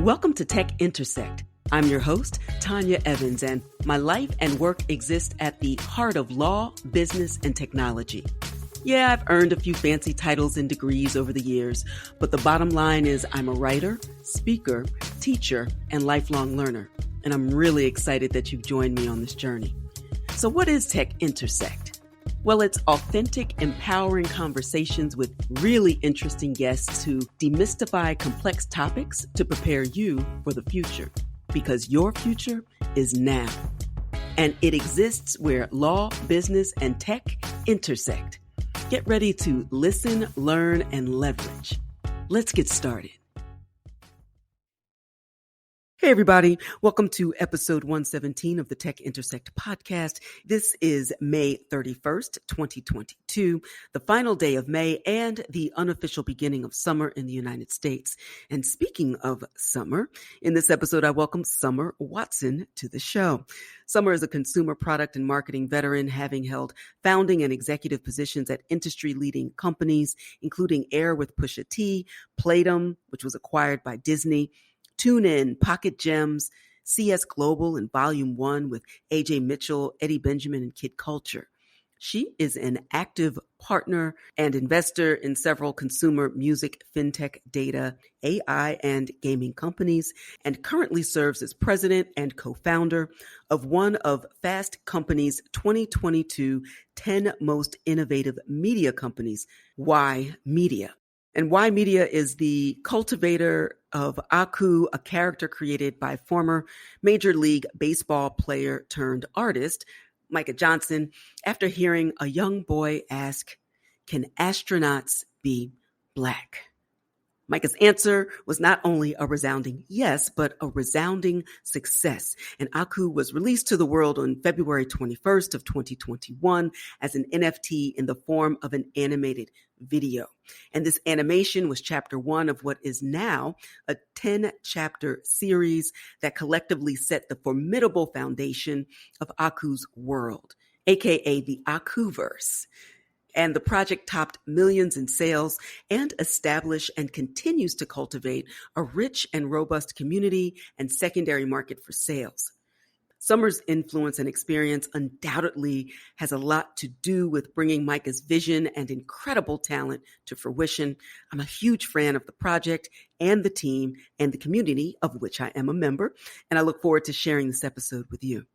Welcome to Tech Intersect. I'm your host, Tanya Evans, and my life and work exist at the heart of law, business, and technology. Yeah, I've earned a few fancy titles and degrees over the years, but the bottom line is I'm a writer, speaker, teacher, and lifelong learner, and I'm really excited that you've joined me on this journey. So what is Tech Intersect? Well, it's authentic, empowering conversations with really interesting guests who demystify complex topics to prepare you for the future. Because your future is now. And it exists where law, business, and tech intersect. Get ready to listen, learn, and leverage. Let's get started. Hey, everybody. Welcome to episode 117 of the Tech Intersect podcast. This is May 31st, 2022, the final day of May and the unofficial beginning of summer in the United States. And speaking of summer, in this episode, I welcome Summer Watson to the show. Summer is a consumer product and marketing veteran, having held founding and executive positions at industry-leading companies, including Air with Pusha T, Playdom, which was acquired by Disney, TuneIn, Pocket Gems, CS Global, and Volume 1 with AJ Mitchell, Eddie Benjamin, and Kid Culture. She is an active partner and investor in several consumer music, fintech, data, AI, and gaming companies, and currently serves as president and co-founder of one of Fast Company's 2022 10 most innovative media companies, Y Media. And Y Media is the cultivator of Aku, a character created by former Major League Baseball player turned artist, Micah Johnson, after hearing a young boy ask, "Can astronauts be black?" Micah's answer was not only a resounding yes, but a resounding success. And Aku was released to the world on February 21st of 2021 as an NFT in the form of an animated video. And this animation was chapter 1 of what is now a 10-chapter series that collectively set the formidable foundation of Aku's world, aka the Akuverse. And the project topped millions in sales and established and continues to cultivate a rich and robust community and secondary market for sales. Summer's influence and experience undoubtedly has a lot to do with bringing Micah's vision and incredible talent to fruition. I'm a huge fan of the project and the team and the community of which I am a member, and I look forward to sharing this episode with you.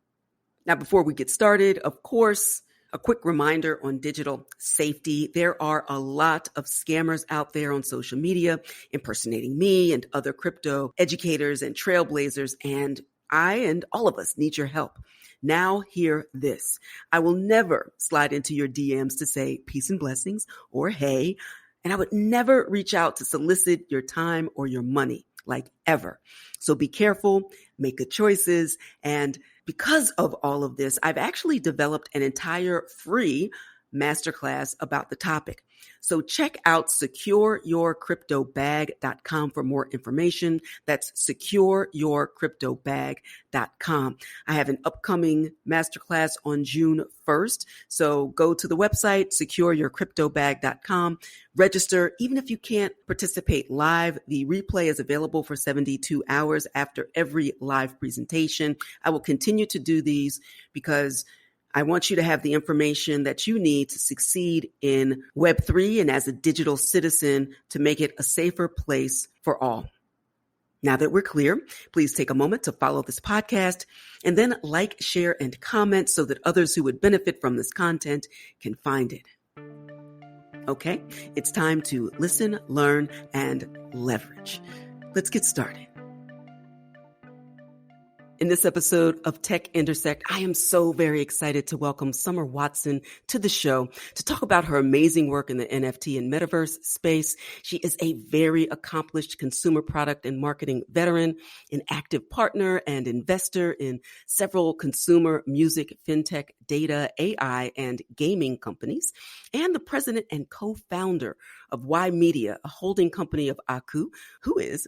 Now, before we get started, of course, a quick reminder on digital safety. There are a lot of scammers out there on social media impersonating me and other crypto educators and trailblazers, and I and all of us need your help. Now hear this. I will never slide into your DMs to say peace and blessings or hey, and I would never reach out to solicit your time or your money, like ever. So be careful, make good choices, and because of all of this, I've actually developed an entire free masterclass about the topic. So check out secureyourcryptobag.com for more information. That's secureyourcryptobag.com. I have an upcoming masterclass on June 1st. So go to the website, secureyourcryptobag.com, register. Even if you can't participate live, the replay is available for 72 hours after every live presentation. I will continue to do these because I want you to have the information that you need to succeed in Web3 and as a digital citizen to make it a safer place for all. Now that we're clear, please take a moment to follow this podcast and then like, share, and comment so that others who would benefit from this content can find it. Okay, it's time to listen, learn, and leverage. Let's get started. In this episode of Tech Intersect, I am so very excited to welcome Summer Watson to the show to talk about her amazing work in the NFT and metaverse space. She is a very accomplished consumer product and marketing veteran, an active partner and investor in several consumer music, fintech, data, AI, and gaming companies, and the president and co-founder of Y Media, a holding company of Aku,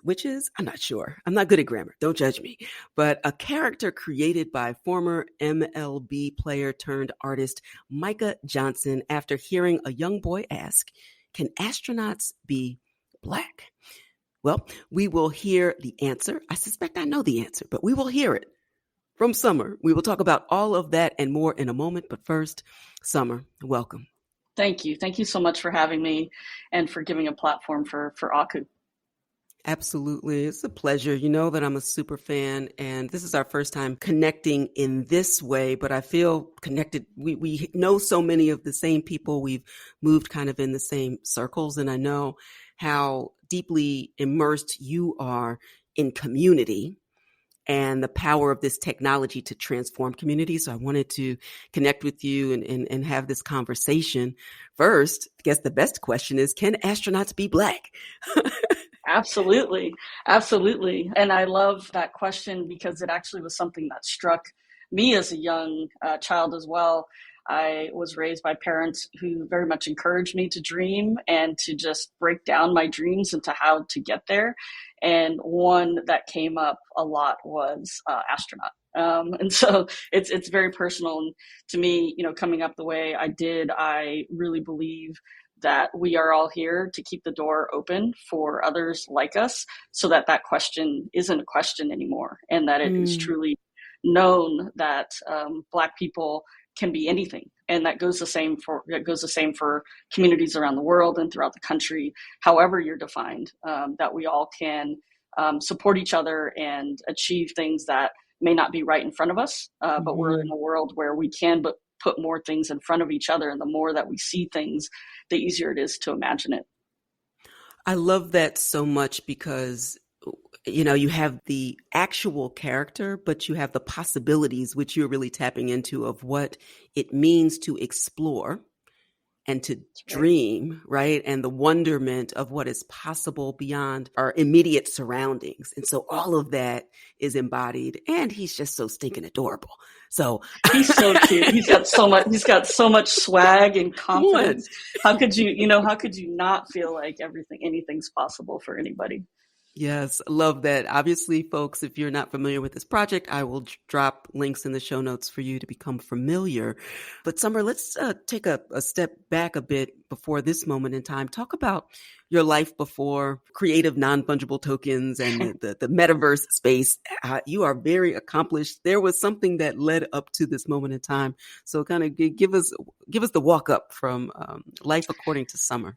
which is, I'm not sure. I'm not good at grammar. Don't judge me. But a character created by former MLB player turned artist Micah Johnson after hearing a young boy ask, "Can astronauts be black?" Well, we will hear the answer. I suspect I know the answer, but we will hear it from Summer. We will talk about all of that and more in a moment. But first, Summer, welcome. Thank you. Thank you so much for having me and for giving a platform for Aku. Absolutely. It's a pleasure. You know that I'm a super fan, and this is our first time connecting in this way, but I feel connected. We know so many of the same people. We've moved kind of in the same circles, and I know how deeply immersed you are in community and the power of this technology to transform communities. So I wanted to connect with you and have this conversation. First, I guess the best question is, can astronauts be Black? Absolutely. Absolutely. And I love that question because it actually was something that struck me as a young child as well. I was raised by parents who very much encouraged me to dream and to just break down my dreams into how to get there. And one that came up a lot was astronaut. And so it's very personal. And to me, coming up the way I did, I really believe that we are all here to keep the door open for others like us so that that question isn't a question anymore, and that it is truly known that Black people can be anything. And that goes the same for communities around the world and throughout the country, however you're defined, that we all can support each other and achieve things that may not be right in front of us, but we're in a world where we can put more things in front of each other. And the more that we see things, the easier it is to imagine it. I love that so much because, you have the actual character, but you have the possibilities, which you're really tapping into, of what it means to explore and to dream, right? And the wonderment of what is possible beyond our immediate surroundings. And so all of that is embodied, and he's just so stinking adorable. So he's so cute. He's got so much swag and confidence. How could you not feel like anything's possible for anybody? Yes, love that. Obviously, folks, if you're not familiar with this project, I will drop links in the show notes for you to become familiar. But Summer, let's take a step back a bit before this moment in time. Talk about your life before creative non-fungible tokens and the metaverse space. You are very accomplished. There was something that led up to this moment in time. So kind of give us the walk up from life according to Summer.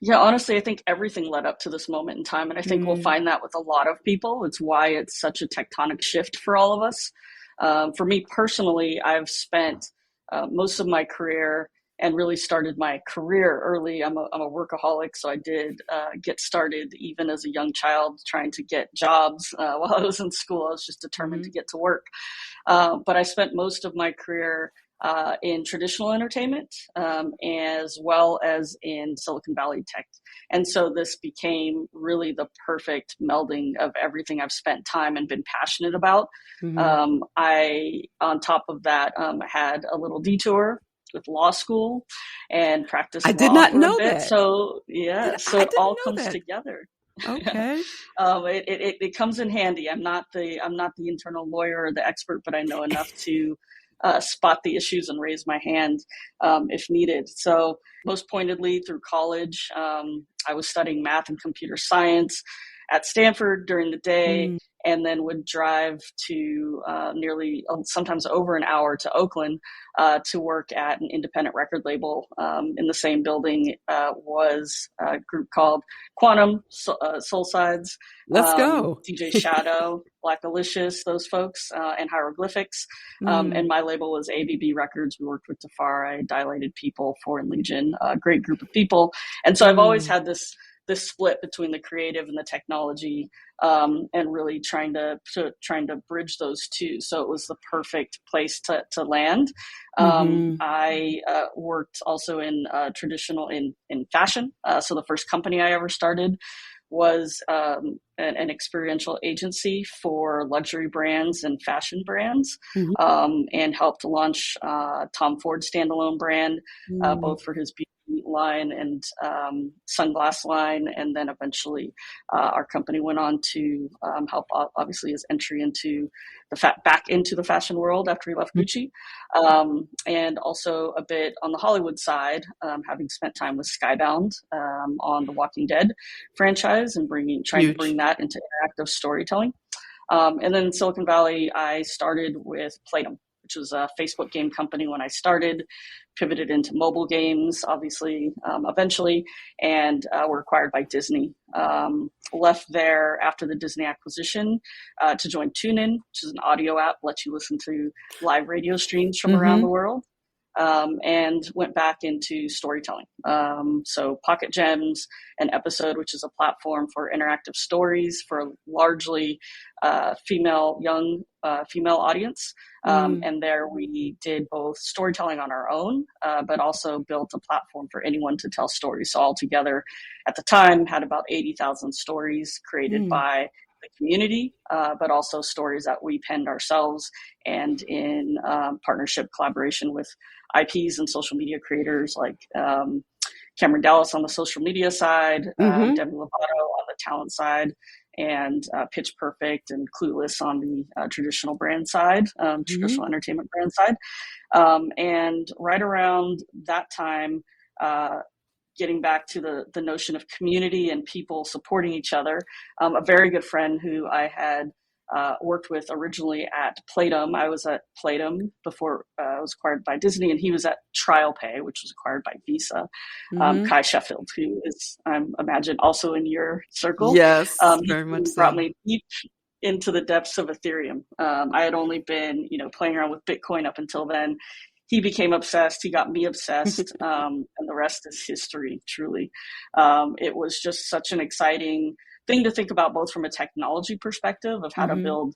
Yeah, honestly, I think everything led up to this moment in time. And I think we'll find that with a lot of people. It's why it's such a tectonic shift for all of us. For me personally, I've spent most of my career and really started my career early. I'm a workaholic, so I did get started even as a young child trying to get jobs. While I was in school, I was just determined to get to work. But I spent most of my career in traditional entertainment, as well as in Silicon Valley tech. And so this became really the perfect melding of everything I've spent time and been passionate about. I, on top of that, had a little detour with law school and practiced law did not for know a bit. that. So it all comes together. Okay. It comes in handy. I'm not the internal lawyer or the expert, but I know enough to spot the issues and raise my hand if needed. So most pointedly through college, I was studying math and computer science at Stanford during the day, and then would drive to nearly sometimes over an hour to Oakland to work at an independent record label. In the same building was a group called Quantum, Soul Sides. Let's go. DJ Shadow, Black Alicious, those folks, and Hieroglyphics. And my label was ABB Records. We worked with Tafari, Dilated People, Foreign Legion, a great group of people. And so I've always had this split between the creative and the technology, and really trying to bridge those two. So it was the perfect place to land. I worked also in traditional in fashion. So the first company I ever started was an experiential agency for luxury brands and fashion brands, and helped launch Tom Ford's standalone brand, both for his beauty line and sunglass line. And then eventually our company went on to help, obviously, his entry into back into the fashion world after he left Gucci. And also a bit on the Hollywood side, having spent time with Skybound on the Walking Dead franchise and trying to bring that into interactive storytelling. And then in Silicon Valley, I started with Playdom, which was a Facebook game company when I started, pivoted into mobile games, obviously, eventually, and were acquired by Disney. Left there after the Disney acquisition to join TuneIn, which is an audio app, lets you listen to live radio streams from around the world. And went back into storytelling. So Pocket Gems, an episode, which is a platform for interactive stories for a largely young female audience. And there we did both storytelling on our own, but also built a platform for anyone to tell stories. So altogether, at the time, had about 80,000 stories created by the community, but also stories that we penned ourselves and in partnership collaboration with IPs and social media creators like Cameron Dallas on the social media side, Demi Lovato on the talent side, and Pitch Perfect and Clueless on the traditional brand side, traditional entertainment brand side. And right around that time, getting back to the notion of community and people supporting each other, a very good friend who I had worked with originally at Playdom. I was at Playdom before I was acquired by Disney, and he was at TrialPay, which was acquired by Visa. Kai Sheffield, who is, I imagine, also in your circle. Yes, very much so. Brought me deep into the depths of Ethereum. I had only been, playing around with Bitcoin up until then. He became obsessed. He got me obsessed, and the rest is history, truly. It was just such an exciting thing to think about, both from a technology perspective of how to build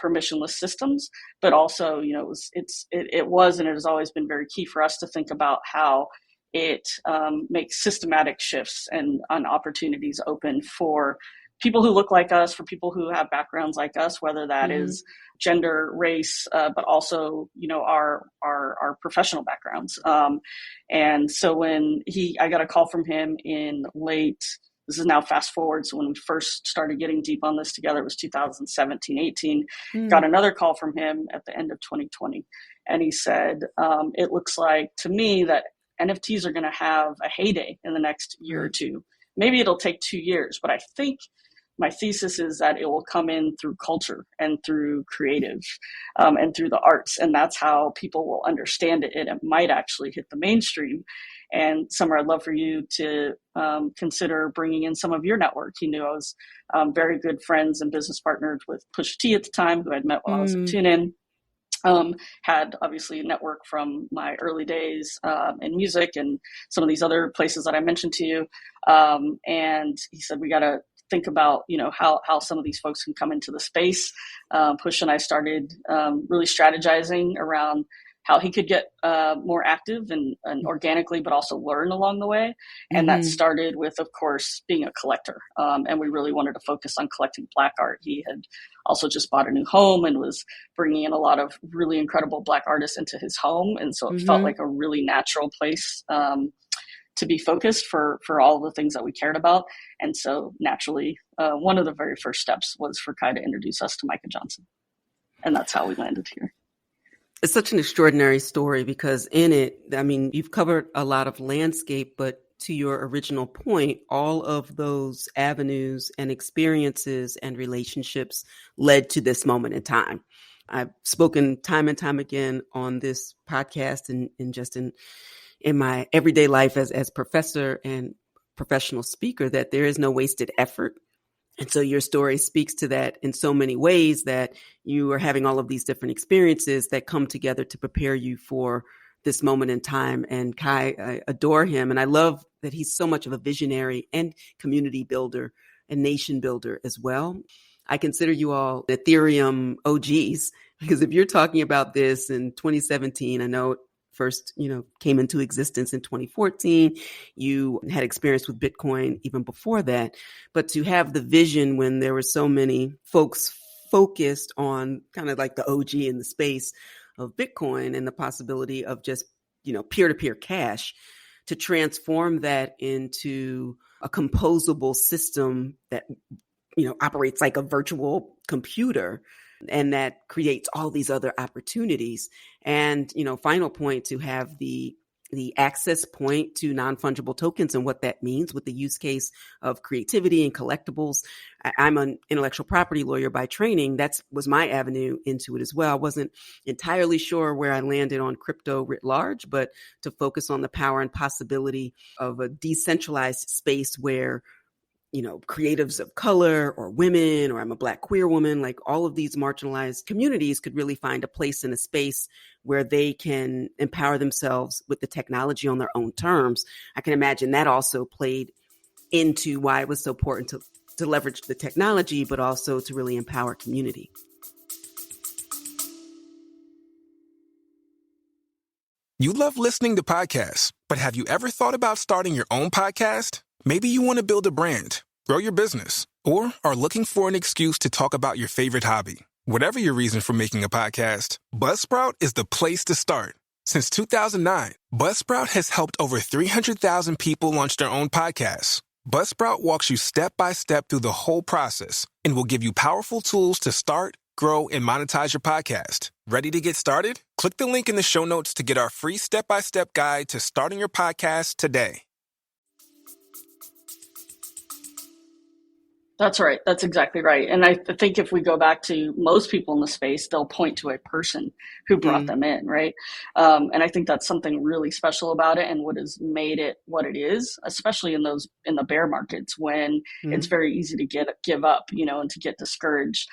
permissionless systems, but also, it was and it has always been very key for us to think about how it makes systematic shifts and opportunities open for people who look like us, for people who have backgrounds like us, whether that is gender, race, but also, our professional backgrounds. And so when I got a call from him in this is now fast forward. So when we first started getting deep on this together, it was 2017, 18, got another call from him at the end of 2020. And he said, it looks like to me that NFTs are going to have a heyday in the next year or two. Maybe it'll take 2 years, but I think my thesis is that it will come in through culture and through creative and through the arts. And that's how people will understand it. And it might actually hit the mainstream. And Summer, I'd love for you to consider bringing in some of your network. He knew I was very good friends and business partners with Pusha T at the time, who I'd met while I was at TuneIn. Had obviously a network from my early days in music and some of these other places that I mentioned to you. And he said, we got to think about, how some of these folks can come into the space. Push and I started really strategizing around how he could get more active and organically, but also learn along the way. And that started with, of course, being a collector. And we really wanted to focus on collecting Black art. He had also just bought a new home and was bringing in a lot of really incredible Black artists into his home. And so it felt like a really natural place to be focused for all of the things that we cared about. And so naturally, one of the very first steps was for Kai to introduce us to Micah Johnson. And that's how we landed here. It's such an extraordinary story because in it, you've covered a lot of landscape, but to your original point, all of those avenues and experiences and relationships led to this moment in time. I've spoken time and time again on this podcast and just in my everyday life as professor and professional speaker that there is no wasted effort. And so your story speaks to that in so many ways, that you are having all of these different experiences that come together to prepare you for this moment in time. And Kai, I adore him. And I love that he's so much of a visionary and community builder and nation builder as well. I consider you all Ethereum OGs, because if you're talking about this in 2017, I know it first, came into existence in 2014. You had experience with Bitcoin even before that. But to have the vision when there were so many folks focused on kind of like the OG in the space of Bitcoin and the possibility of just, peer-to-peer cash, to transform that into a composable system that, operates like a virtual computer, and that creates all these other opportunities. And, final point, to have the access point to non-fungible tokens and what that means with the use case of creativity and collectibles. I'm an intellectual property lawyer by training. That was my avenue into it as well. I wasn't entirely sure where I landed on crypto writ large, but to focus on the power and possibility of a decentralized space where creatives of color or women, or I'm a Black queer woman, like all of these marginalized communities could really find a place in a space where they can empower themselves with the technology on their own terms. I can imagine that also played into why it was so important to leverage the technology, but also to really empower community. You love listening to podcasts, but have you ever thought about starting your own podcast? Maybe you want to build a brand, grow your business, or are looking for an excuse to talk about your favorite hobby. Whatever your reason for making a podcast, Buzzsprout is the place to start. Since 2009, Buzzsprout has helped over 300,000 people launch their own podcasts. Buzzsprout walks you step by step through the whole process and will give you powerful tools to start, grow, and monetize your podcast. Ready to get started? Click the link in the show notes to get our free step-by-step guide to starting your podcast today. That's right. That's exactly right. And I think if we go back to most people in the space, they'll point to a person who brought them in, right? And I think that's something really special about it, and what has made it what it is, especially in the bear markets when it's very easy to give up, and to get discouraged.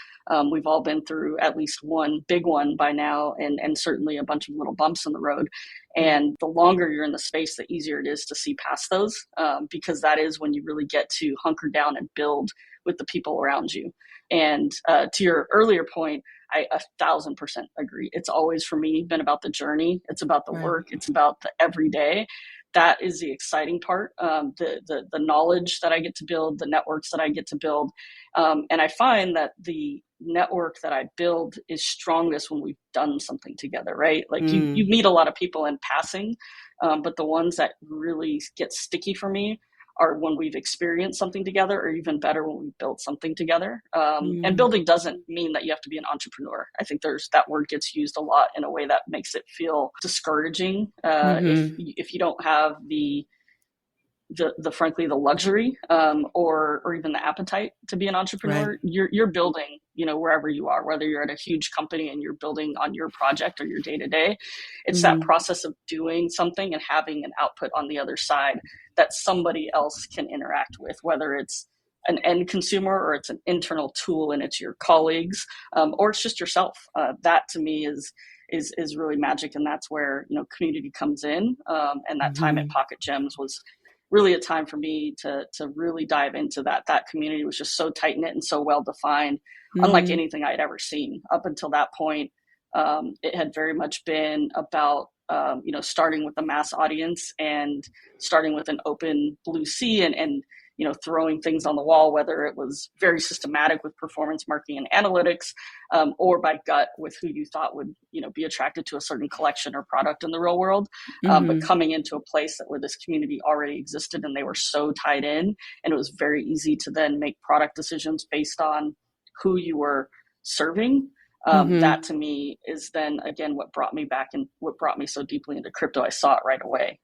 We've all been through at least one big one by now, and certainly a bunch of little bumps in the road. And the longer you're in the space, the easier it is to see past those, because that is when you really get to hunker down and build with the people around you. And to your earlier point, I 1,000% agree. It's always, for me, been about the journey. It's about the work. It's about the everyday. That is the exciting part. The knowledge that I get to build, the networks that I get to build. And I find that the network that I build is strongest when we've done something together, right? Like you meet a lot of people in passing, but the ones that really get sticky for me are when we've experienced something together, or even better, when we build something together. And building doesn't mean that you have to be an entrepreneur. I think that word gets used a lot in a way that makes it feel discouraging. If you don't have the frankly the luxury or even the appetite to be an entrepreneur, you're building wherever you are, whether you're at a huge company and you're building on your project or your day-to-day. It's that process of doing something and having an output on the other side that somebody else can interact with, whether it's an end consumer or it's an internal tool and it's your colleagues, or it's just yourself. That to me is really magic, and that's where community comes in. And that time at Pocket Gems was really a time for me to really dive into that. That community was just so tight knit and so well defined, unlike anything I'd ever seen up until that point. It had very much been about starting with a mass audience and starting with an open blue sea and throwing things on the wall, whether it was very systematic with performance marketing and analytics, or by gut with who you thought would, be attracted to a certain collection or product in the real world. But coming into a place where this community already existed and they were so tied in, and it was very easy to then make product decisions based on who you were serving. That to me is then again what brought me back and what brought me so deeply into crypto. I saw it right away.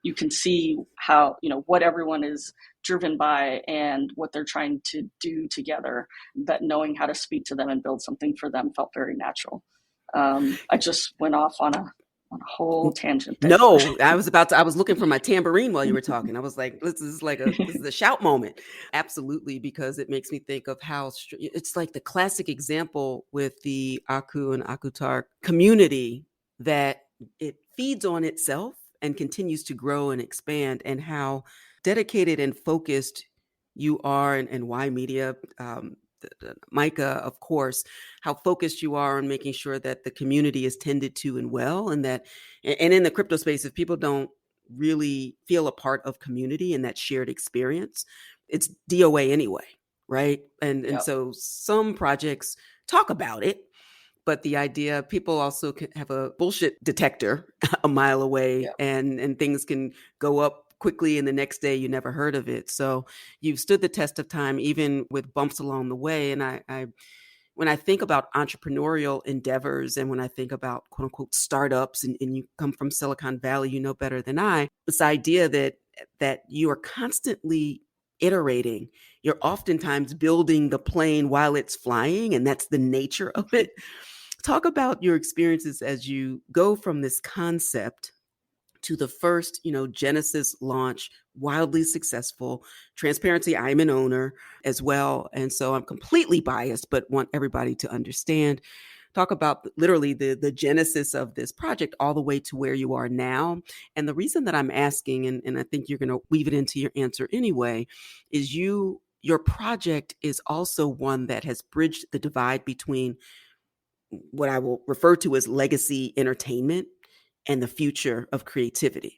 You can see how, what everyone is driven by and what they're trying to do together, that knowing how to speak to them and build something for them felt very natural. I just went off on a whole tangent there. No, I was looking for my tambourine while you were talking. I was like, this is a shout moment. Absolutely, because it makes me think of how it's like the classic example with the Aku and Akutar community, that it feeds on itself and continues to grow and expand, and how dedicated and focused you are, and why media, Micah, of course, how focused you are on making sure that the community is tended to and well, and in the crypto space, if people don't really feel a part of community and that shared experience, it's DOA anyway, right? And so some projects talk about it, But the idea, people also can have a bullshit detector a mile away, Yeah. and things can go up quickly, and the next day you never heard of it. So you've stood the test of time, even with bumps along the way. And I when I think about entrepreneurial endeavors, and when I think about quote unquote startups, and you come from Silicon Valley, you know better than I, this idea that you are constantly iterating. You're oftentimes building the plane while it's flying, and that's the nature of it. Talk about your experiences as you go from this concept to the first, Genesis launch, wildly successful. Transparency, I'm an owner as well. And so I'm completely biased, but want everybody to understand. Talk about literally the genesis of this project all the way to where you are now. And the reason that I'm asking, and I think you're going to weave it into your answer anyway, is your project is also one that has bridged the divide between what I will refer to as legacy entertainment and the future of creativity.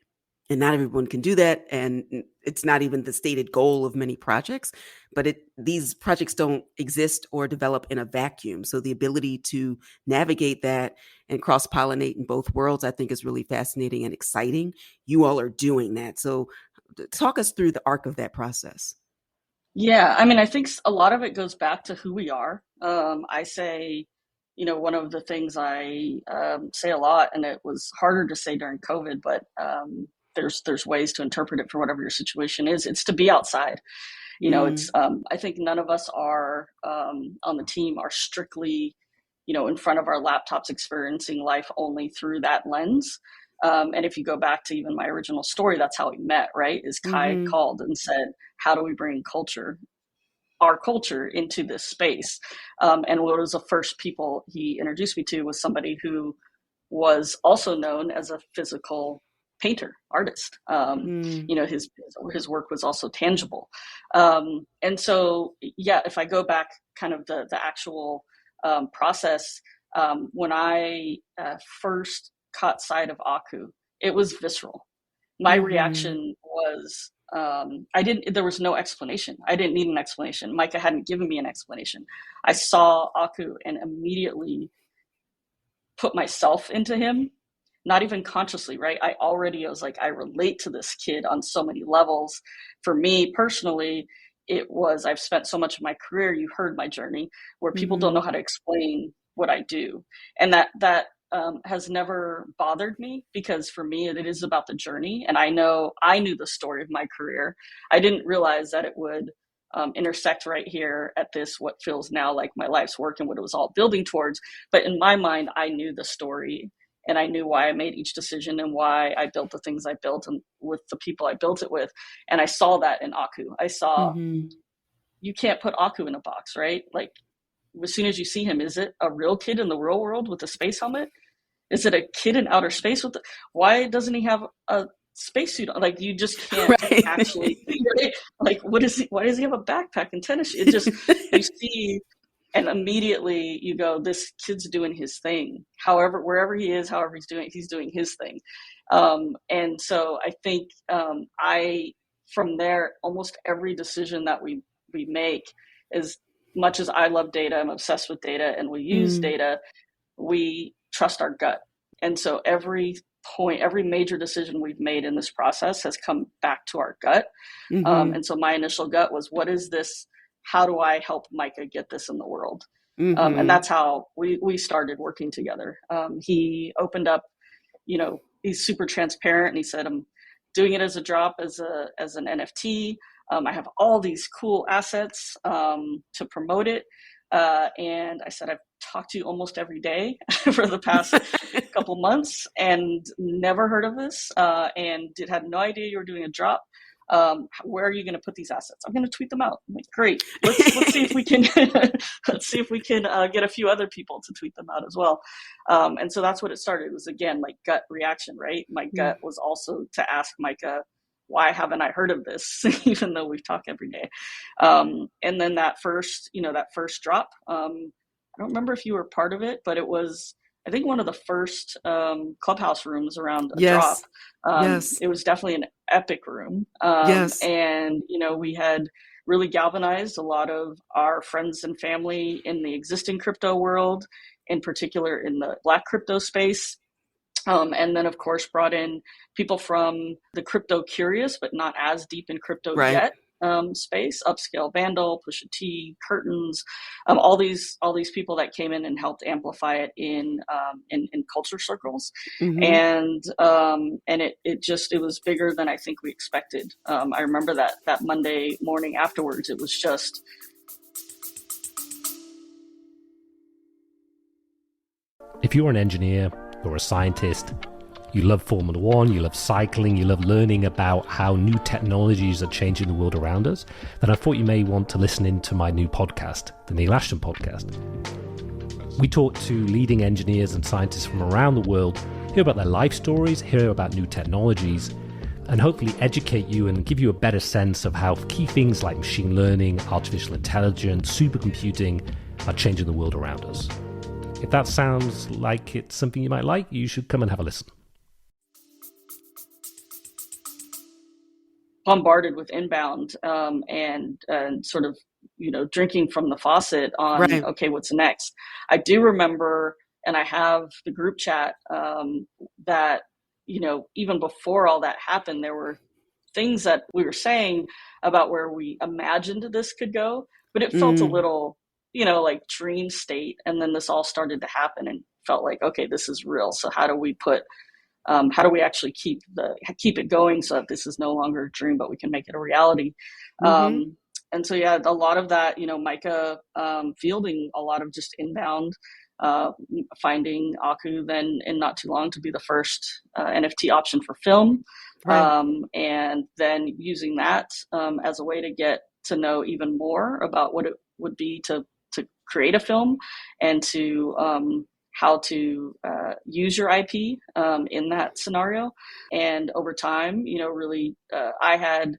And not everyone can do that. And it's not even the stated goal of many projects, but these projects don't exist or develop in a vacuum. So the ability to navigate that and cross-pollinate in both worlds, I think is really fascinating and exciting. You all are doing that. So talk us through the arc of that process. Yeah, I mean, I think a lot of it goes back to who we are. I say, one of the things I say a lot, and it was harder to say during COVID, but there's ways to interpret it for whatever your situation is. It's to be outside. It's I think none of us are on the team are strictly, in front of our laptops experiencing life only through that lens. And if you go back to even my original story, that's how we met, right? Is Kai called and said, how do we bring our culture into this space? And what was the first people he introduced me to was somebody who was also known as a physical painter, artist. His work was also tangible. And so, yeah, if I go back kind of the actual process, when I first caught sight of Aku, it was visceral. My reaction was, there was no explanation. I didn't need an explanation. Micah hadn't given me an explanation. I saw Aku and immediately put myself into him, not even consciously, right? I was like, I relate to this kid on so many levels. For me personally, I've spent so much of my career, you heard my journey, where people don't know how to explain what I do. And that has never bothered me, because for me, it is about the journey. And I knew the story of my career. I didn't realize that it would intersect right here at this, what feels now like my life's work and what it was all building towards. But in my mind, I knew the story, and I knew why I made each decision and why I built the things I built and with the people I built it with. And I saw that in Aku. I saw, you can't put Aku in a box, right? Like, as soon as you see him, is it a real kid in the real world with a space helmet? Is it a kid in outer space why doesn't he have a spacesuit on? Like, you just can't actually, like, why does he have a backpack and tennis shoes? It just, you see, and immediately you go, this kid's doing his thing. However, wherever he is, however he's doing his thing. And so I think from there, almost every decision that we make, as much as I love data, I'm obsessed with data, and we use data, we trust our gut. And so every major decision we've made in this process has come back to our gut. And so my initial gut was, what is this? How do I help Micah get this in the world? And that's how we started working together. He opened up, he's super transparent, and he said, I'm doing it as a drop, as an NFT. I have all these cool assets to promote it. And I said, I've talked to you almost every day for the past couple months and never heard of this, and had no idea you were doing a drop. Where are you going to put these assets? I'm going to tweet them out. I'm like, great. Let's see if we can get a few other people to tweet them out as well. And so that's what it started. It was, again, like gut reaction, right? My gut was also to ask Micah, why haven't I heard of this, even though we've talked every day? And then that first drop, I don't remember if you were part of it, but it was, I think, one of the first Clubhouse rooms around a drop. It was definitely an epic room. And, we had really galvanized a lot of our friends and family in the existing crypto world, in particular in the Black crypto space. And then, of course, brought in people from the crypto curious, but not as deep in crypto yet space, Upscale Vandal, Pusha T, Curtains, all these people that came in and helped amplify it in culture circles. And it was bigger than I think we expected. I remember that Monday morning afterwards, it was just. If you're an engineer or a scientist, you love Formula One, you love cycling, you love learning about how new technologies are changing the world around us, then I thought you may want to listen into my new podcast, the Neil Ashton Podcast. We talk to leading engineers and scientists from around the world, hear about their life stories, hear about new technologies, and hopefully educate you and give you a better sense of how key things like machine learning, artificial intelligence, supercomputing are changing the world around us. If that sounds like it's something you might like, you should come and have a listen. Bombarded with inbound and sort of, drinking from the faucet on, okay, what's next? I do remember, and I have the group chat that, even before all that happened, there were things that we were saying about where we imagined this could go, but it felt a little, like dream state. And then this all started to happen and felt like, okay, this is real. So how do we actually keep it going so that this is no longer a dream, but we can make it a reality? And so, yeah, a lot of that, Micah fielding a lot of just inbound, finding Aku then in not too long to be the first NFT option for film. And then using that as a way to get to know even more about what it would be to create a film and to how to use your IP in that scenario. And over time, really, I had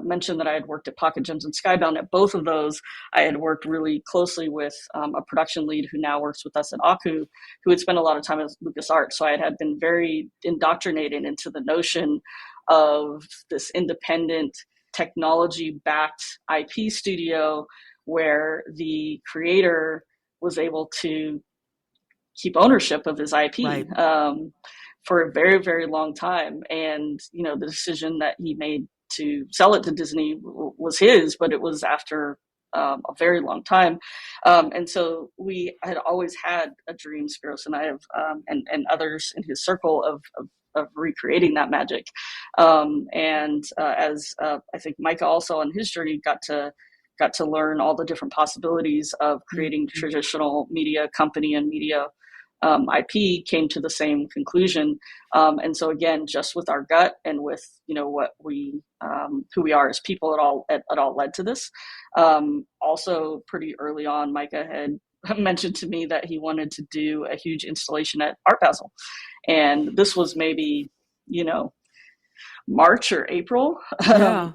mentioned that I had worked at Pocket Gems and Skybound. At both of those, I had worked really closely with a production lead who now works with us at Aku, who had spent a lot of time at LucasArts. So I had been very indoctrinated into the notion of this independent technology-backed IP studio where the creator was able to keep ownership of his IP for a very, very long time. And, the decision that he made to sell it to Disney was his, but it was after a very long time. And so we had always had a dream, Spiros and I have, and others in his circle of recreating that magic. As I think Micah also on his journey got to learn all the different possibilities of creating traditional media company and media IP, came to the same conclusion. And so again, just with our gut and with, what we, who we are as people, it all led to this. Also pretty early on, Micah had mentioned to me that he wanted to do a huge installation at Art Basel. And this was maybe, March or April, 1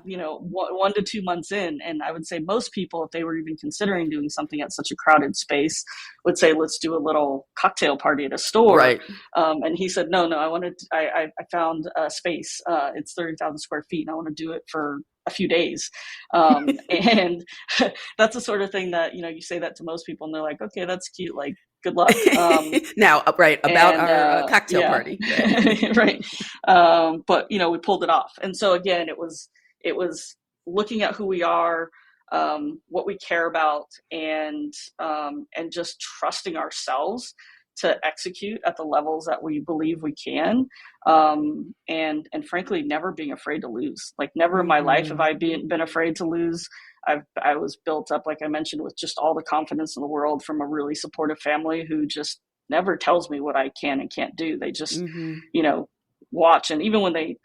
to 2 months in. And I would say most people, if they were even considering doing something at such a crowded space, would say, let's do a little cocktail party at a store. And he said, no, I found a space. It's 30,000 square feet and I want to do it for a few days. And that's the sort of thing that, you say that to most people and they're like, okay, that's cute. Like, good luck. Now, about our cocktail party. Right. But, we pulled it off. And so again, it was looking at who we are, what we care about, and just trusting ourselves to execute at the levels that we believe we can. And frankly, never being afraid to lose. Like, never in my life have I been afraid to lose. I was built up, like I mentioned, with just all the confidence in the world from a really supportive family who just never tells me what I can and can't do. They just, watch. And even when they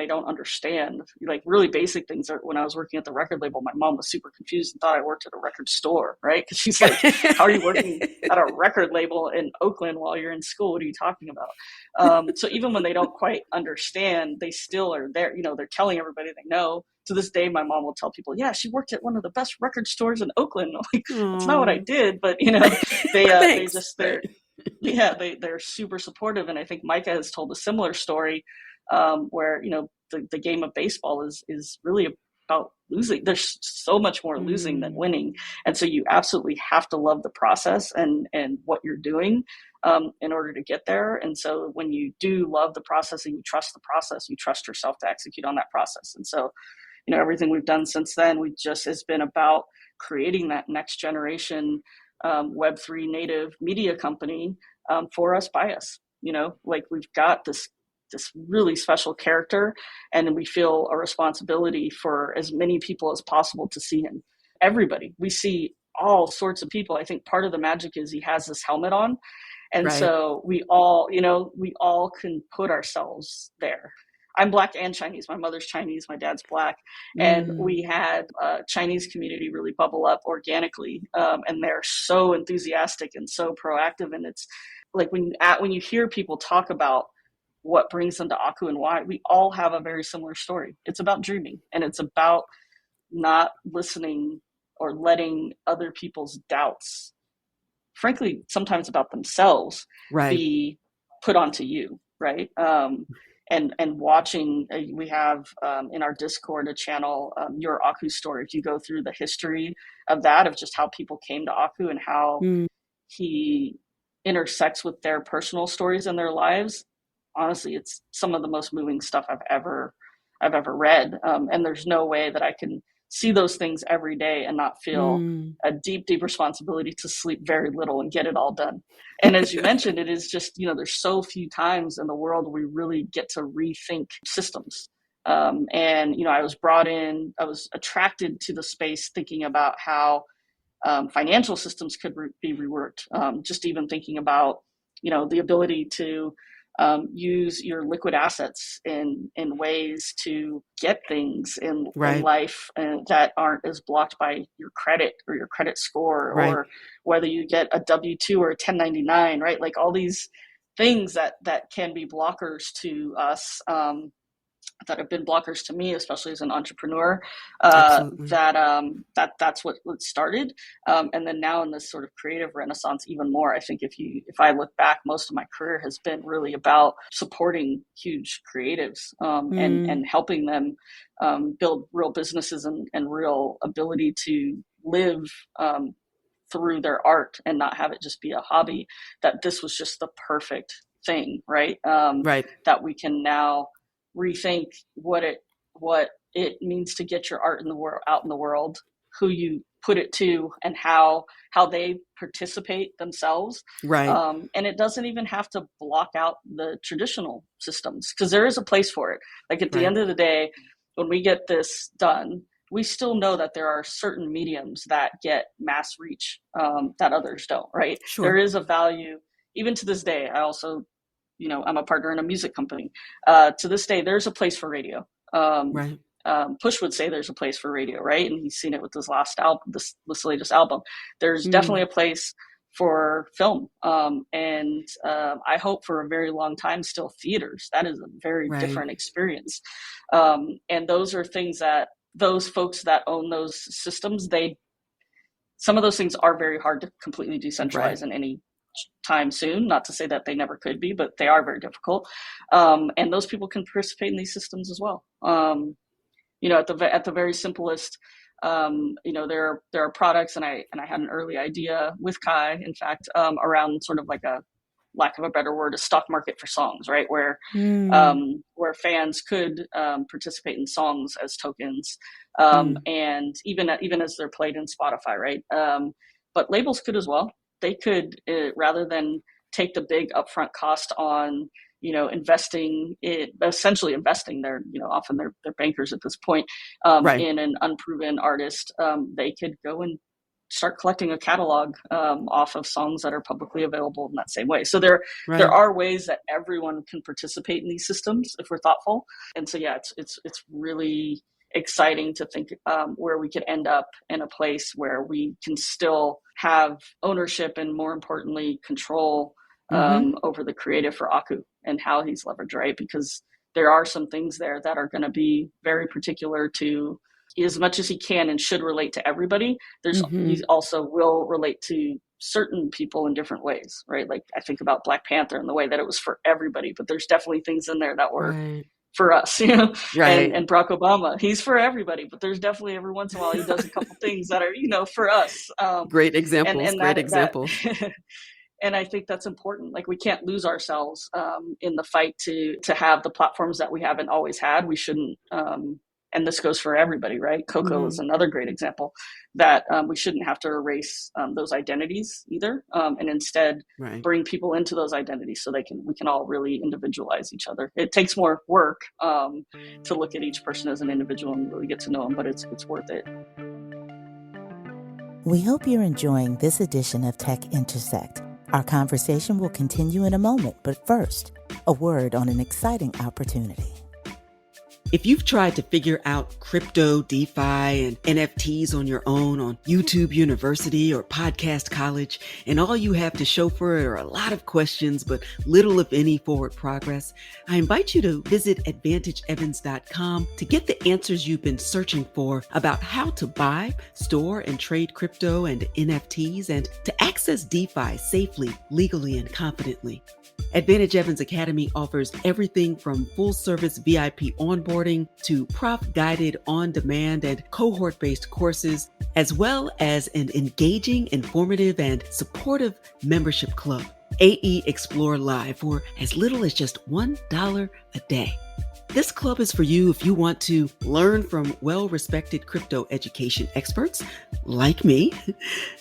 don't understand, like really basic things. When I was working at the record label, my mom was super confused and thought I worked at a record store, right? Because she's like, how are you working at a record label in Oakland while you're in school? What are you talking about? So even when they don't quite understand, they still are there. They're telling everybody they know. To this day, my mom will tell people, yeah, she worked at one of the best record stores in Oakland. I'm like, that's not what I did. But, they're super supportive. And I think Micah has told a similar story where, the game of baseball is really about losing. There's so much more losing than winning. And so you absolutely have to love the process and what you're doing in order to get there. And so when you do love the process and you trust the process, you trust yourself to execute on that process. And so, everything we've done since then, has been about creating that next generation Web3 native media company for us, by us. We've got this really special character, and we feel a responsibility for as many people as possible to see him. Everybody, we see all sorts of people. I think part of the magic is he has this helmet on, and so we all can put ourselves there. I'm Black and Chinese. My mother's Chinese, my dad's Black, and we had a Chinese community really bubble up organically, and they're so enthusiastic and so proactive. And it's like when you hear people talk about what brings them to Aku and why, we all have a very similar story. It's about dreaming, and it's about not listening or letting other people's doubts, frankly, sometimes about themselves, be put onto you, right? And watching, we have in our Discord a channel, Your Aku Story. If you go through the history of that, of just how people came to Aku and how he intersects with their personal stories in their lives, honestly, it's some of the most moving stuff I've ever read. And there's no way that I can see those things every day and not feel a deep responsibility to sleep very little and get it all done. And as you mentioned, it is just, there's so few times in the world we really get to rethink systems. And, I was attracted to the space thinking about how financial systems could be reworked. Just even thinking about, the ability to use your liquid assets in ways to get things in life that aren't as blocked by your credit or your credit score, or whether you get a W-2 or a 1099, right? Like all these things that can be blockers to us, that have been blockers to me, especially as an entrepreneur, that's what started. And then now in this sort of creative renaissance, even more, I think if I look back, most of my career has been really about supporting huge creatives, and helping them build real businesses and real ability to live through their art and not have it just be a hobby. That this was just the perfect thing, right? That we can now rethink what it means to get your art out in the world, who you put it to, and how they participate themselves. And it doesn't even have to block out the traditional systems, because there is a place for it. Like at the end of the day, when we get this done, we still know that there are certain mediums that get mass reach that others don't, right? There is a value, even to this day. I also, I'm a partner in a music company. To this day, there's a place for radio. Push would say there's a place for radio, right? And he's seen it with his last album, this latest album. There's definitely a place for film. And I hope for a very long time still theaters. That is a very different experience. And those are things that those folks that own those systems, some of those things are very hard to completely decentralize in any time soon. Not to say that they never could be, but they are very difficult. And those people can participate in these systems as well. At the very simplest, there are products, and I had an early idea with Kai, in fact, around sort of like a, lack of a better word, a stock market for songs, right? Where fans could participate in songs as tokens, and even as they're played in Spotify, right? But labels could as well. They could, rather than take the big upfront cost on, essentially investing their, often they're bankers at this point, in an unproven artist, they could go and start collecting a catalog off of songs that are publicly available in that same way. So there are ways that everyone can participate in these systems if we're thoughtful. And so, it's really exciting to think where we could end up in a place where we can still have ownership and, more importantly, control over the creative for Aku and how he's leveraged, right? Because there are some things there that are going to be very particular to, as much as he can and should relate to everybody, he also will relate to certain people in different ways, right? Like I think about Black Panther and the way that it was for everybody, but there's definitely things in there that were for us, Right. and Barack Obama, he's for everybody, but there's definitely every once in a while he does a couple things that are, for us. Great And examples. and Great that examples. and I think that's important. Like, we can't lose ourselves in the fight to have the platforms that we haven't always had. We shouldn't, and this goes for everybody, right? Coco is another great example that we shouldn't have to erase those identities either, and instead Right. bring people into those identities so we can all really individualize each other. It takes more work to look at each person as an individual and really get to know them, but it's worth it. We hope you're enjoying this edition of Tech Intersect. Our conversation will continue in a moment, but first, a word on an exciting opportunity. If you've tried to figure out crypto, DeFi, and NFTs on your own on YouTube University or Podcast College, and all you have to show for it are a lot of questions, but little, if any, forward progress, I invite you to visit AdvantageEvans.com to get the answers you've been searching for about how to buy, store, and trade crypto and NFTs, and to access DeFi safely, legally, and confidently. Advantage Evans Academy offers everything from full-service VIP onboarding to prof-guided on-demand and cohort-based courses, as well as an engaging, informative, and supportive membership club, AE Explore Live, for as little as just $1 a day. This club is for you if you want to learn from well-respected crypto education experts like me,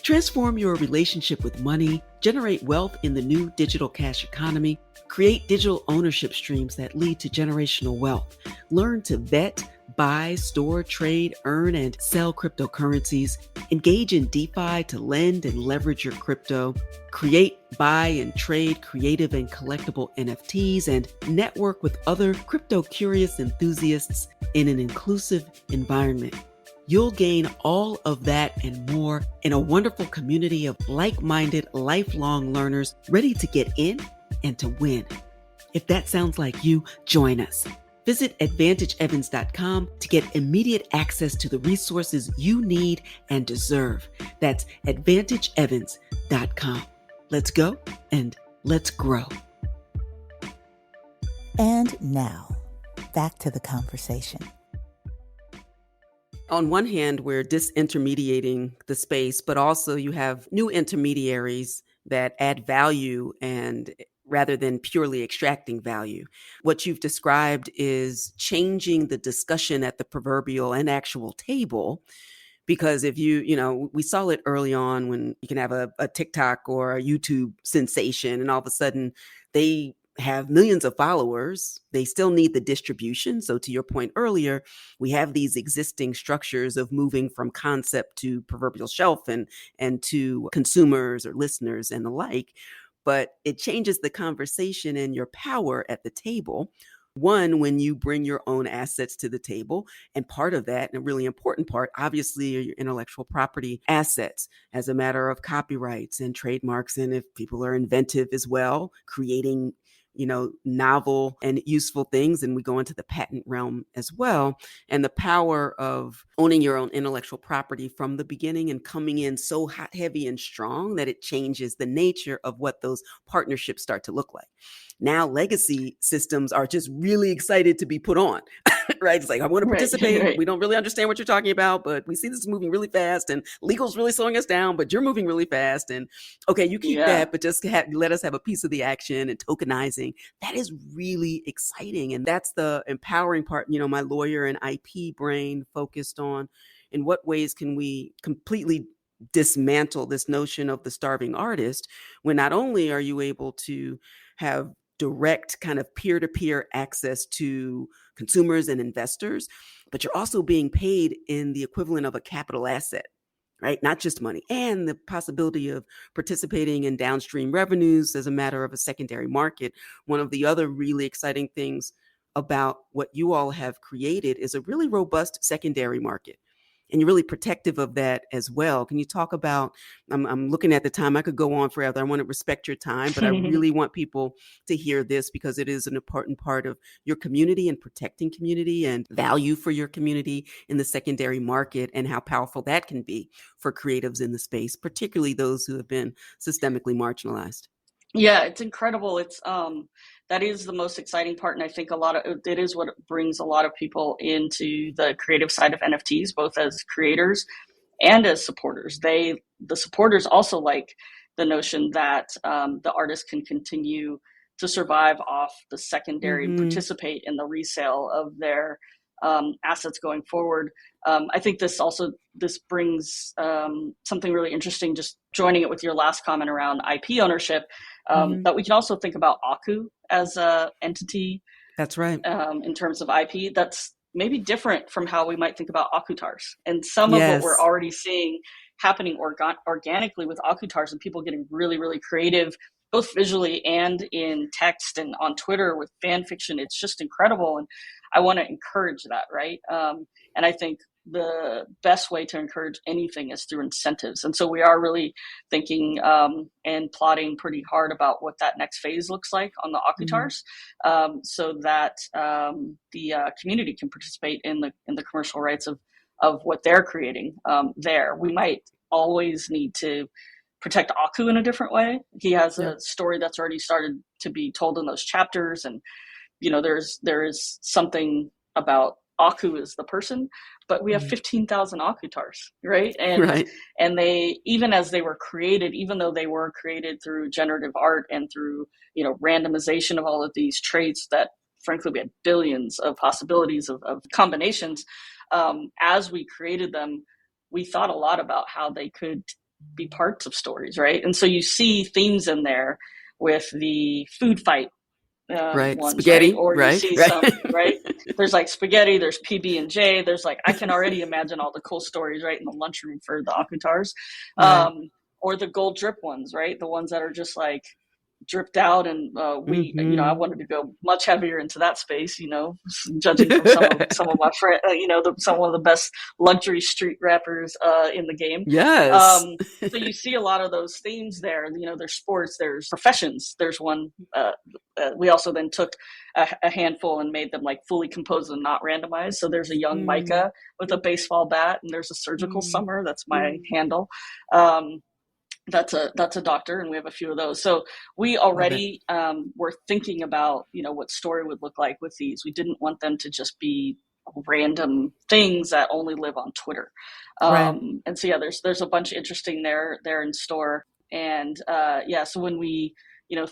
transform your relationship with money, generate wealth in the new digital cash economy, create digital ownership streams that lead to generational wealth, learn to vet, buy, store, trade, earn, and sell cryptocurrencies, engage in DeFi to lend and leverage your crypto, create, buy, and trade creative and collectible NFTs, and network with other crypto-curious enthusiasts in an inclusive environment. You'll gain all of that and more in a wonderful community of like-minded, lifelong learners ready to get in and to win. If that sounds like you, join us. Visit AdvantageEvans.com to get immediate access to the resources you need and deserve. That's AdvantageEvans.com. Let's go and let's grow. And now, back to the conversation. On one hand, we're disintermediating the space, but also you have new intermediaries that add value and rather than purely extracting value. What you've described is changing the discussion at the proverbial and actual table. Because if we saw it early on when you can have a TikTok or a YouTube sensation and all of a sudden they have millions of followers, they still need the distribution. So to your point earlier, we have these existing structures of moving from concept to proverbial shelf and to consumers or listeners and the like. But it changes the conversation and your power at the table. One, when you bring your own assets to the table, and part of that, and a really important part, obviously, are your intellectual property assets as a matter of copyrights and trademarks. And if people are inventive as well, creating novel and useful things. And we go into the patent realm as well. And the power of owning your own intellectual property from the beginning and coming in so hot, heavy, and strong that it changes the nature of what those partnerships start to look like. Now, legacy systems are just really excited to be put on, right? It's like, I want to participate. Right. We don't really understand what you're talking about, but we see this moving really fast and legal's really slowing us down, but you're moving really fast. And okay, you keep that, but just let us have a piece of the action and tokenizing. That is really exciting. And that's the empowering part, my lawyer and IP brain focused on. In what ways can we completely dismantle this notion of the starving artist when not only are you able to have direct kind of peer-to-peer access to consumers and investors, but you're also being paid in the equivalent of a capital asset, right? Not just money, and the possibility of participating in downstream revenues as a matter of a secondary market. One of the other really exciting things about what you all have created is a really robust secondary market. And you're really protective of that as well. Can you talk about, I'm looking at the time, I could go on forever. I want to respect your time, but I really want people to hear this because it is an important part of your community and protecting community and value for your community in the secondary market and how powerful that can be for creatives in the space, particularly those who have been systemically marginalized. Yeah, it's incredible. It's that is the most exciting part. And I think it is what brings a lot of people into the creative side of NFTs, both as creators and as supporters. The supporters also like the notion that the artist can continue to survive off the secondary and participate in the resale of their assets going forward. I think this brings something really interesting, just joining it with your last comment around IP ownership, that we can also think about Aku as a entity. That's right. In terms of IP, that's maybe different from how we might think about Akutars. And some of what we're already seeing happening organically with Akutars and people getting really, really creative, both visually and in text and on Twitter with fan fiction. It's just incredible. And I want to encourage that, right? And I think the best way to encourage anything is through incentives. And so we are really thinking and plotting pretty hard about what that next phase looks like on the Akutars, so that the community can participate in the commercial rights of what they're creating there. We might always need to protect Aku in a different way. He has a story that's already started to be told in those chapters. And, there is something about Aku as the person, but we have 15,000 Akutars, right? And they, even as they were created, even though they were created through generative art and through, randomization of all of these traits that frankly, we had billions of possibilities of combinations. As we created them, we thought a lot about how they could be parts of stories, right? And so you see themes in there with the food fight ones, spaghetti, right? Or you see some, right? There's like spaghetti, there's PB&J, there's like, I can already imagine all the cool stories, right, in the lunchroom for the Akutars. Or the gold drip ones, right? The ones that are just like dripped out, and I wanted to go much heavier into that space, judging from some of my friends, some of the best luxury street rappers in the game. Yes. So you see a lot of those themes there. There's sports, there's professions. There's one. We also then took a handful and made them like fully composed and not randomized. So there's a young Micah with a baseball bat, and there's a surgical summer. That's my handle. That's a doctor, and we have a few of those. So we already were thinking about, what story would look like with these. We didn't want them to just be random things that only live on Twitter. And so, there's a bunch interesting there in store. And so when we,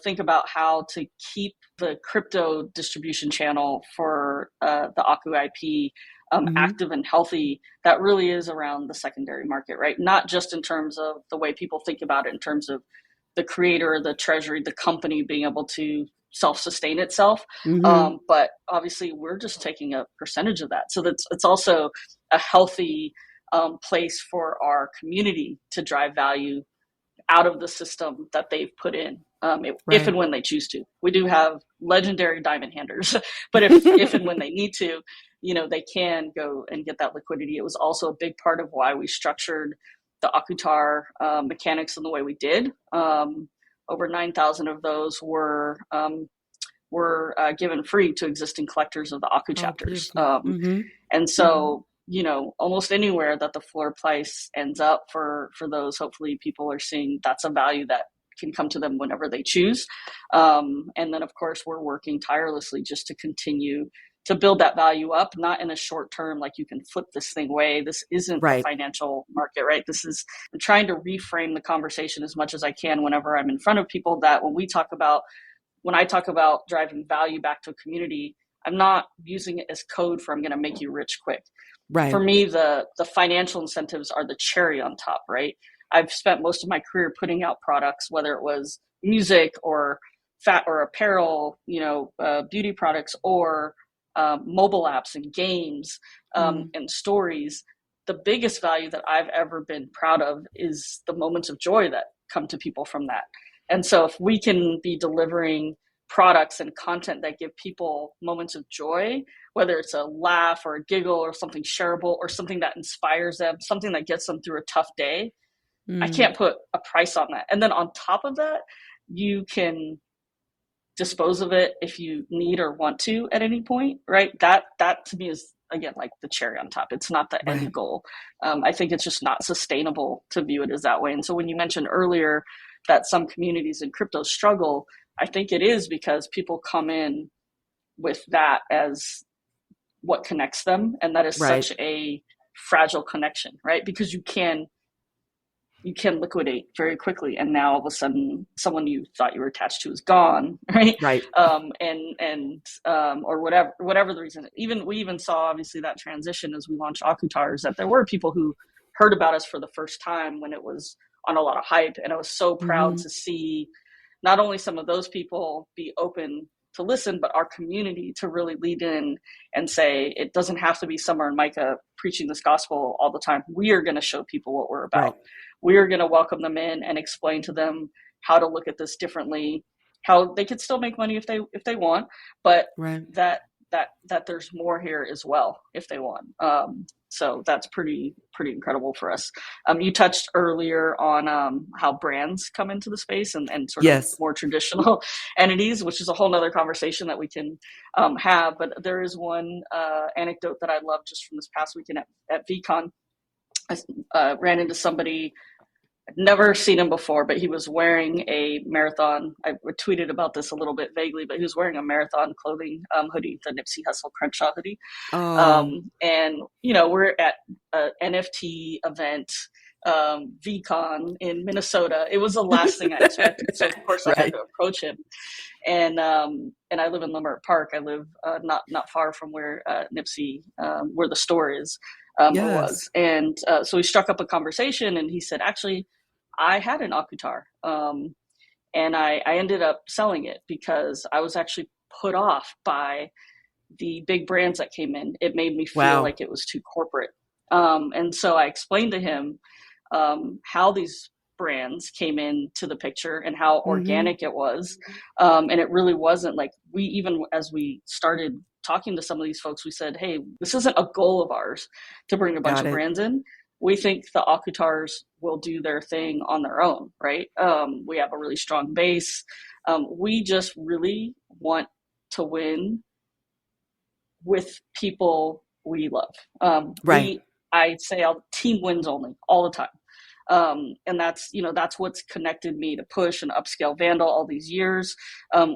think about how to keep the crypto distribution channel for the Aku IP active and healthy, that really is around the secondary market, right? Not just in terms of the way people think about it, in terms of the creator, the treasury, the company being able to self-sustain itself. But obviously we're just taking a percentage of that. So it's also a healthy place for our community to drive value out of the system that they've put in, if and when they choose to. We do have legendary diamond handers, but if and when they need to, they can go and get that liquidity. It was also a big part of why we structured the Akutar mechanics in the way we did. Over 9,000 of those were given free to existing collectors of the Aku chapters. And so, almost anywhere that the floor price ends up for those, hopefully people are seeing that's a value that can come to them whenever they choose. And then, of course, we're working tirelessly just to continue to build that value up, not in a short term, like you can flip this thing away. This isn't the financial market, right? I'm trying to reframe the conversation as much as I can whenever I'm in front of people, that when I talk about driving value back to a community, I'm not using it as code for I'm going to make you rich quick. Right. For me, the financial incentives are the cherry on top, right? I've spent most of my career putting out products, whether it was music or apparel, beauty products, or mobile apps and games and stories. The biggest value that I've ever been proud of is the moments of joy that come to people from that. And so if we can be delivering products and content that give people moments of joy, whether it's a laugh or a giggle or something shareable or something that inspires them, something that gets them through a tough day, I can't put a price on that. And then on top of that, you can dispose of it if you need or want to at any point, right? That to me is, again, like the cherry on top. It's not the end goal. I think it's just not sustainable to view it as that way. And so when you mentioned earlier that some communities in crypto struggle, I think it is because people come in with that as what connects them. And that is Right. such a fragile connection, right? Because you can liquidate very quickly. And now all of a sudden someone you thought you were attached to is gone. Right. Right. Or whatever the reason. We even saw obviously that transition as we launched Akutars, that there were people who heard about us for the first time when it was on a lot of hype. And I was so proud to see not only some of those people be open to listen, but our community to really lead in and say, it doesn't have to be Summer and Micah preaching this gospel all the time. We are going to show people what we're about. Right. We are going to welcome them in and explain to them how to look at this differently, how they could still make money if they want, but that there's more here as well if they want. So that's pretty incredible for us. You touched earlier on how brands come into the space and sort of more traditional entities, which is a whole nother conversation that we can have. But there is one anecdote that I love just from this past weekend at VCon. I ran into somebody. I'd never seen him before, but he was wearing a marathon. I tweeted about this a little bit vaguely, but he was wearing a marathon clothing hoodie, the Nipsey Hussle Crenshaw hoodie. And, we're at an NFT event, VCon in Minnesota. It was the last thing I expected. So, of course, I had to approach him. And I live in Leimert Park. I live not far from where Nipsey, where the store is. Was. And so we struck up a conversation and he said, actually, I had an Akutar. And I ended up selling it because I was actually put off by the big brands that came in. It made me feel like it was too corporate. And so I explained to him how these brands came into the picture and how organic it was. And it really wasn't like as we started talking to some of these folks, we said, hey, this isn't a goal of ours to bring a bunch of brands in. We think the Akutars will do their thing on their own, right? We have a really strong base. We just really want to win with people we love. I say team wins only all the time. And that's what's connected me to Push and Upscale Vandal all these years.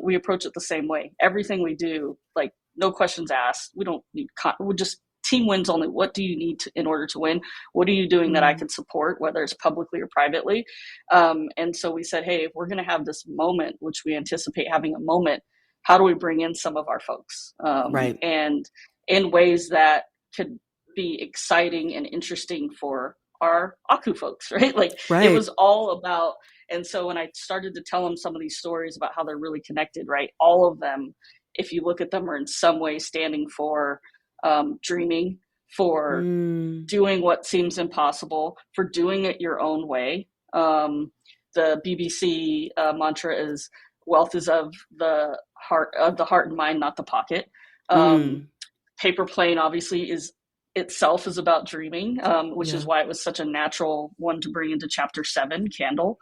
We approach it the same way. Everything we do, like, no questions asked. We don't need, we're just team wins only. What do you need in order to win? What are you doing that I can support, whether it's publicly or privately? And so we said, hey, if we're going to have this moment, which we anticipate having a moment, how do we bring in some of our folks? And in ways that could be exciting and interesting for our Aku folks, right? It was all about, and so when I started to tell them some of these stories about how they're really connected, right? All of them, if you look at them, are in some way standing for dreaming, for doing what seems impossible, for doing it your own way. The BBC mantra is wealth is of the heart and mind, not the pocket. Paper Plane obviously itself is about dreaming, which is why it was such a natural one to bring into chapter 7, Candle,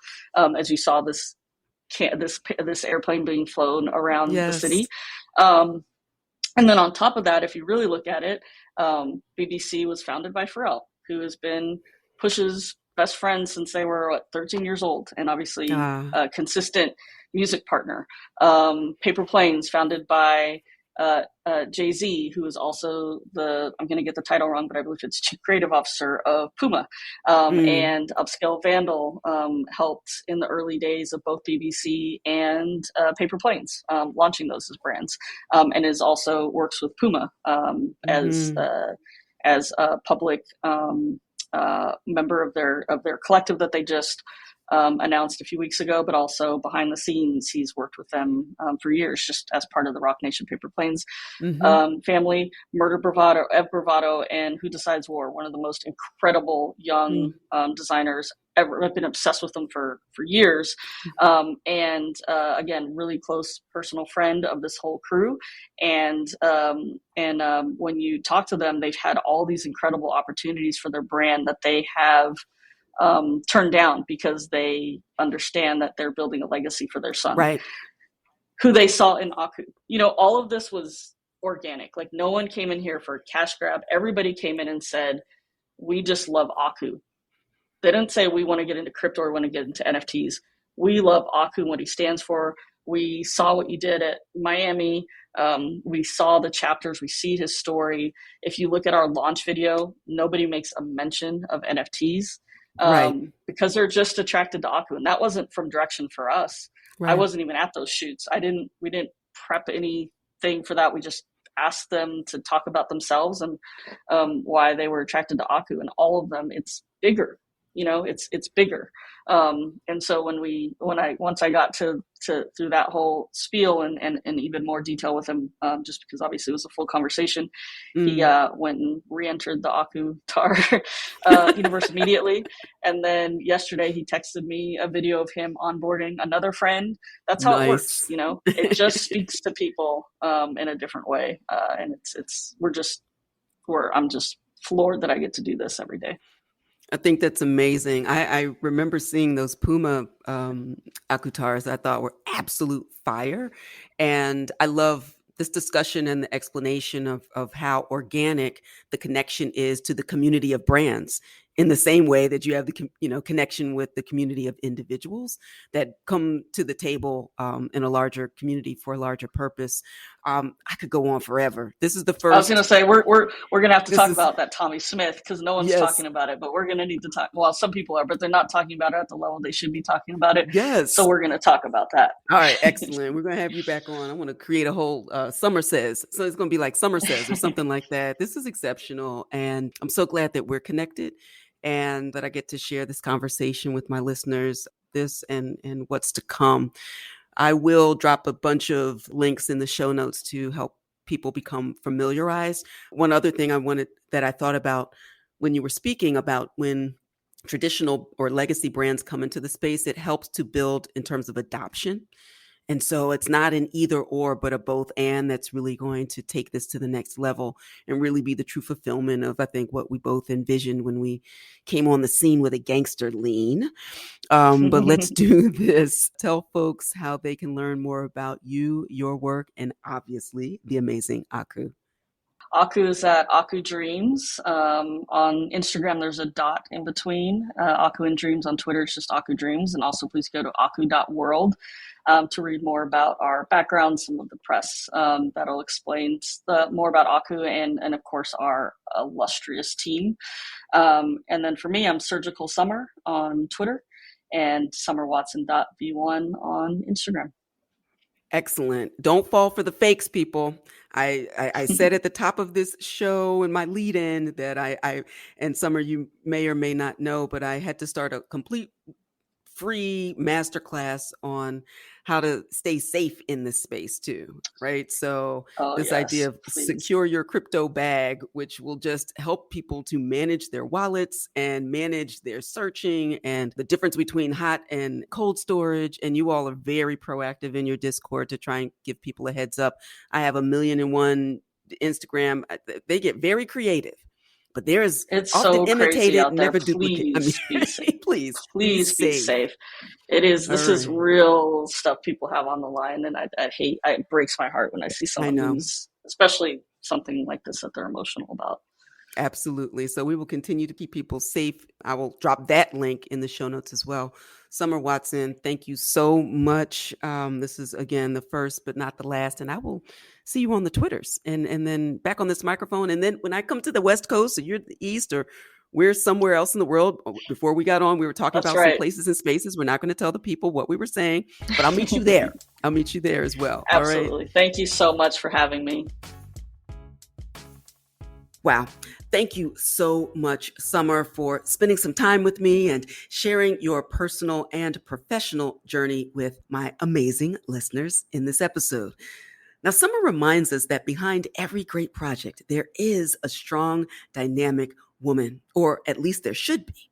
as you saw this airplane being flown around the city. And then on top of that, if you really look at it, BBC was founded by Pharrell, who has been Push's best friend since they were 13 years old, and obviously a consistent music partner. Paper Planes, founded by Jay-Z, who is also I'm going to get the title wrong, but I believe it's Chief Creative Officer of Puma. And Upscale Vandal helped in the early days of both BBC and Paper Planes, launching those as brands, and is also works with Puma as a public member of their collective that they just announced a few weeks ago, but also behind the scenes, he's worked with them for years, just as part of the Rock Nation Paper Planes family. Murder Bravado, Ev Bravado, and Who Decides War, one of the most incredible young designers ever. I've been obsessed with them for years. And again, really close personal friend of this whole crew. And when you talk to them, they've had all these incredible opportunities for their brand that they have turned down because they understand that they're building a legacy for their son, who they saw in Aku. All of this was organic. Like, no one came in here for a cash grab. Everybody came in and said, we just love Aku. They didn't say we want to get into crypto or want to get into NFTs. We love Aku and what he stands for. we saw what you did at Miami. We saw the chapters, we see his story. If you look at our launch video, nobody makes a mention of NFTs Right. because they're just attracted to Aku. And that wasn't from direction for us. I Right. wasn't even at those shoots. We didn't prep anything for that. We just asked them to talk about themselves and why they were attracted to Aku. And all of them, it's bigger. It's bigger. And so once I got to through that whole spiel and even more detail with him, just because obviously it was a full conversation, he went and re-entered the Aku Tar universe immediately. And then yesterday he texted me a video of him onboarding another friend. That's how it works. It just speaks to people in a different way. And I'm just floored that I get to do this every day. I think that's amazing. I remember seeing those Puma Akutars I thought were absolute fire. And I love this discussion and the explanation of how organic the connection is to the community of brands, in the same way that you have the connection with the community of individuals that come to the table in a larger community for a larger purpose. I could go on forever. This is the first. I was going to say we're going to have to talk about that Tommy Smith, because no one's talking about it, but we're going to need to talk. Well, some people are, but they're not talking about it at the level they should be talking about it. Yes. So we're going to talk about that. All right, excellent. We're going to have you back on. I want to create a whole Summer Says. So it's going to be like Summer Says or something like that. This is exceptional. And I'm so glad that we're connected and that I get to share this conversation with my listeners, this and what's to come. I will drop a bunch of links in the show notes to help people become familiarized. One other thing that I thought about when you were speaking about when traditional or legacy brands come into the space, it helps to build in terms of adoption. And so it's not an either or, but a both and that's really going to take this to the next level and really be the true fulfillment of, I think, what we both envisioned when we came on the scene with a gangster lean. But let's do this. Tell folks how they can learn more about you, your work, and obviously the amazing Aku. Aku is at Aku Dreams. On Instagram, there's a dot in between. Aku and Dreams on Twitter, it's just Aku Dreams. And also please go to aku.world to read more about our background, some of the press that'll explain more about Aku and of course our illustrious team. And then for me, I'm Surgical Summer on Twitter and summerwatson.v1 on Instagram. Excellent. Don't fall for the fakes, people. I said at the top of this show in my lead in that and Summer, you may or may not know, but I had to start a complete free masterclass on how to stay safe in this space too, right? So idea of secure your crypto bag, which will just help people to manage their wallets and manage their searching and the difference between hot and cold storage. And you all are very proactive in your Discord to try and give people a heads up. I have 1,000,00001 Instagram. They get very creative. But there is it's often so imitated, out there. never duplicated. Please be safe. It is. This is real stuff people have on the line, and I hate. It breaks my heart when I see someone lose, especially something like this that they're emotional about. Absolutely. So we will continue to keep people safe. I will drop that link in the show notes as well. Summer Watson, thank you so much. This is, again, the first, but not the last. And I will see you on the Twitters and then back on this microphone. And then when I come to the West Coast or you're the East or we're somewhere else in the world, before we got on, we were talking about some places and spaces. We're not going to tell the people what we were saying, but I'll meet you there. I'll meet you there as well. Absolutely. All right? Thank you so much for having me. Wow. Thank you so much, Summer, for spending some time with me and sharing your personal and professional journey with my amazing listeners in this episode. Now, Summer reminds us that behind every great project, there is a strong, dynamic woman, or at least there should be.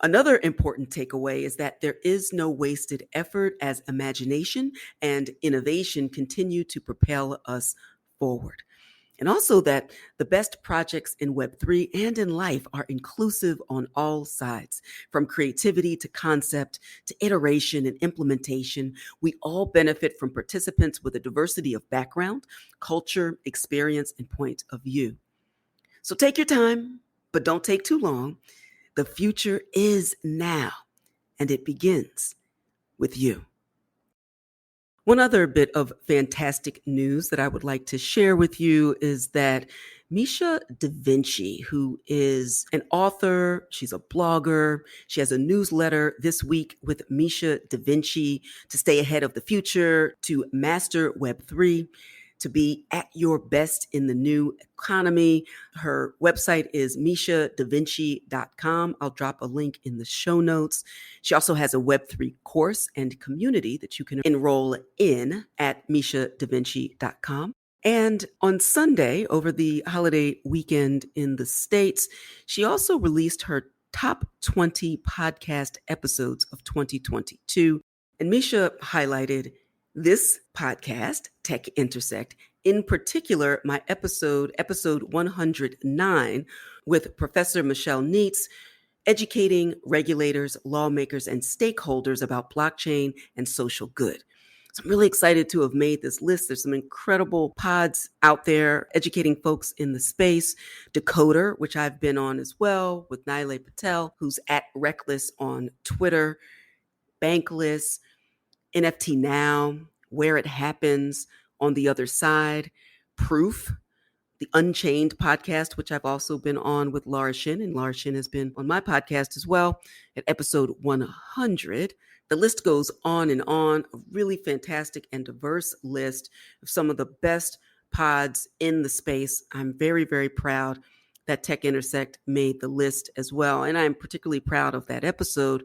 Another important takeaway is that there is no wasted effort as imagination and innovation continue to propel us forward. And also that the best projects in Web3 and in life are inclusive on all sides, from creativity to concept to iteration and implementation. We all benefit from participants with a diversity of background, culture, experience, and point of view. So take your time, but don't take too long. The future is now, and it begins with you. One other bit of fantastic news that I would like to share with you is that Misha DaVinci, who is an author, she's a blogger, she has a newsletter this week with Misha DaVinci to stay ahead of the future, to master Web3, to be at your best in the new economy. Her website is mishadavinci.com. I'll drop a link in the show notes. She also has a Web3 course and community that you can enroll in at mishadavinci.com. And on Sunday, over the holiday weekend in the States, she also released her top 20 podcast episodes of 2022. And Misha highlighted this podcast, Tech Intersect, in particular, my episode 109, with Professor Michelle Neitz, educating regulators, lawmakers, and stakeholders about blockchain and social good. So I'm really excited to have made this list. There's some incredible pods out there educating folks in the space. Decoder, which I've been on as well with Nilay Patel, who's at Reckless on Twitter. Bankless, NFT Now, Where It Happens, On the Other Side. Proof, the Unchained podcast, which I've also been on with Laura Shin, and Laura Shin has been on my podcast as well at episode 100. The list goes on and on, a really fantastic and diverse list of some of the best pods in the space. I'm very, very proud that Tech Intersect made the list as well. And I'm particularly proud of that episode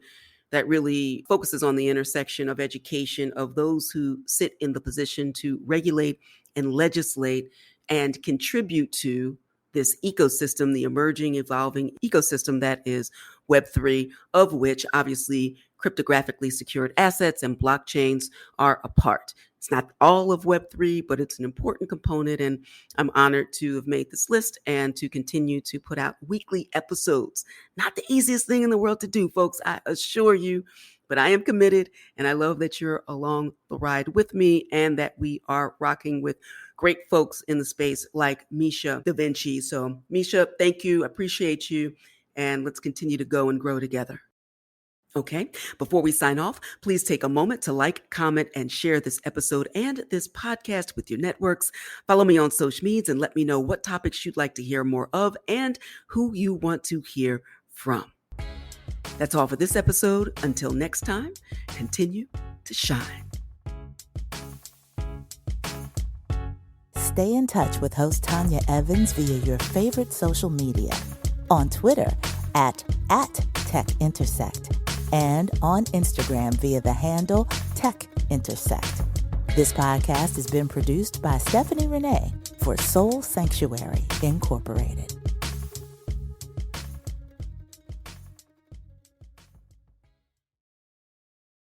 that really focuses on the intersection of education of those who sit in the position to regulate and legislate and contribute to this ecosystem, the emerging, evolving ecosystem that is Web3, of which obviously cryptographically secured assets and blockchains are a part. It's not all of Web3, but it's an important component, and I'm honored to have made this list and to continue to put out weekly episodes. Not the easiest thing in the world to do, folks, I assure you, but I am committed, and I love that you're along the ride with me and that we are rocking with great folks in the space like Misha DaVinci. So Misha, thank you, I appreciate you, and let's continue to go and grow together. Okay, before we sign off, please take a moment to like, comment, and share this episode and this podcast with your networks. Follow me on social media and let me know what topics you'd like to hear more of and who you want to hear from. That's all for this episode. Until next time, continue to shine. Stay in touch with host Tanya Evans via your favorite social media. On Twitter at Tech Intersect. And on Instagram via the handle Tech Intersect. This podcast has been produced by Stephanie Renee for Soul Sanctuary Incorporated.